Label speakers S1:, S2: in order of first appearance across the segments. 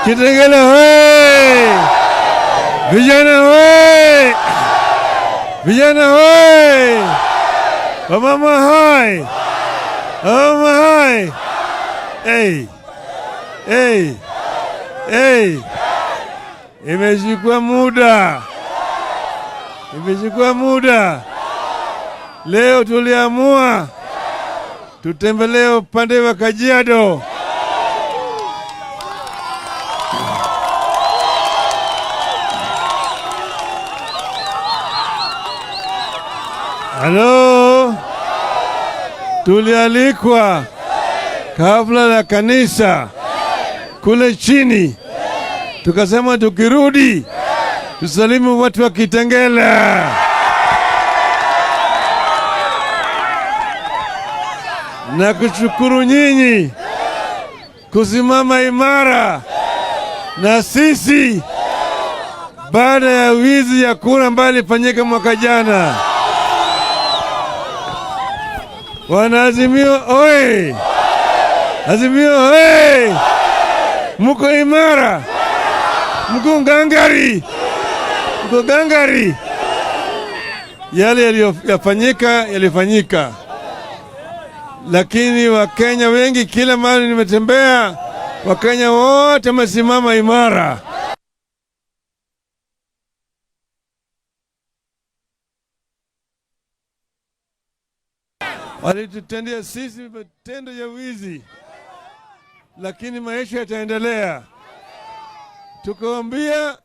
S1: Kitengela hoye! Vijana hoye! Vijana hoye! Wamama hai! Wamama hai! Hey! Hey! Hey! Imechukua muda. Leo tuliamua tutembelee upande wa Kajiado. Halo, tulialikwa kabla la kanisa kule chini, tukasema tukirudi tusalimu watu wa Kitengela. Na kushukuru nyinyi kusimama imara na sisi baada ya wizi ya kura ambayo ilifanyika mwaka jana. Wana Azimio oye! Azimio oye! Muko imara, muko ngangari, muko gangari. Yale yalifanyika, lakini Wakenya wengi, kila mahali nimetembea, Wakenya wote wamesimama imara. Walitutendea sisi matendo ya wizi, lakini maisha yataendelea. Tukawaambia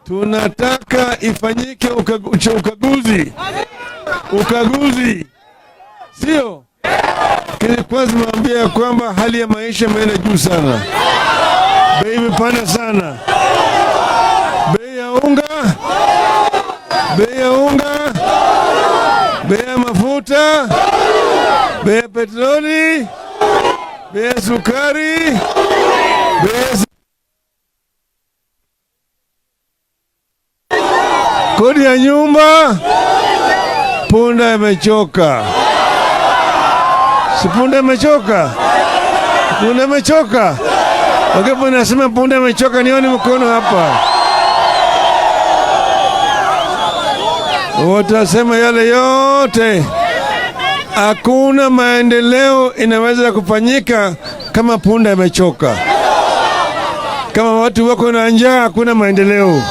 S1: tunataka ifanyike ukaguzi, sio? Kwanza mwambia kwamba hali ya maisha imeenda juu sana, bei imepanda sana, bei ya unga, bei ya mafuta, bei ya petroli, bei ya sukari, bei ya kodi ya nyumba. Punda imechoka. Si punda imechoka? Punda imechoka. Wangapi nasema punda imechoka? Nione mkono hapa. Watasema yale yote. Hakuna maendeleo inaweza kufanyika kama punda imechoka. Kama watu wako na njaa, hakuna maendeleo.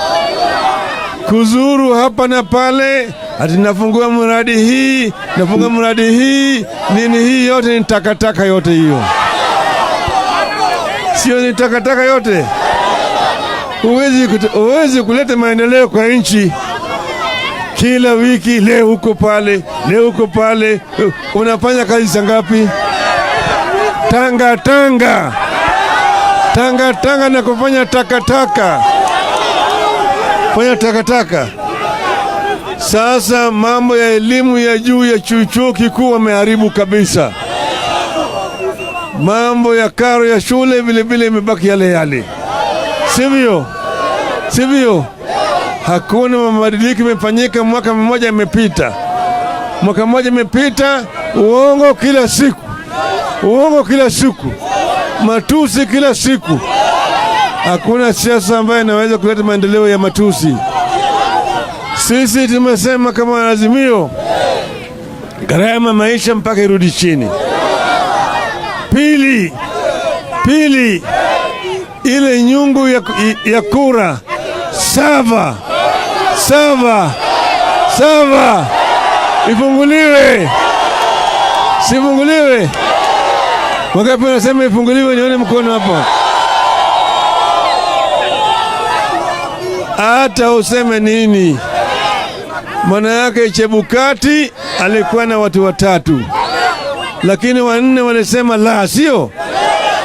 S1: Kuzuru hapa na pale, ati nafungua mradi hii, nafunga mradi hii, nini hii yote ni takataka yote hiyo. Sio ni takataka yote. Huwezi kuleta maendeleo kwa nchi. Kila wiki leo huko pale, leo huko pale. Unafanya kazi sangapi? Tanga na kufanya takataka. Fanya takataka. Sasa mambo ya elimu ya juu ya chuo kikuu wameharibu kabisa. Mambo ya karo ya shule vile imebaki yale. Sivyo? Hakuna mabadiliko yamefanyika. Mwaka mmoja imepita, uongo kila siku, matusi kila siku. Hakuna siasa ambayo inaweza kuleta maendeleo ya matusi. Sisi tumesema kama Azimio, gharama maisha mpaka irudi chini. Pili, ile nyungu ya kura sava ifunguliwe. Sifunguliwe? Wangapi wanasema ifunguliwe? Nione mkono hapo. Hata useme nini, maana yake Chebukati alikuwa na watu 3, lakini 4 walisema la, sio?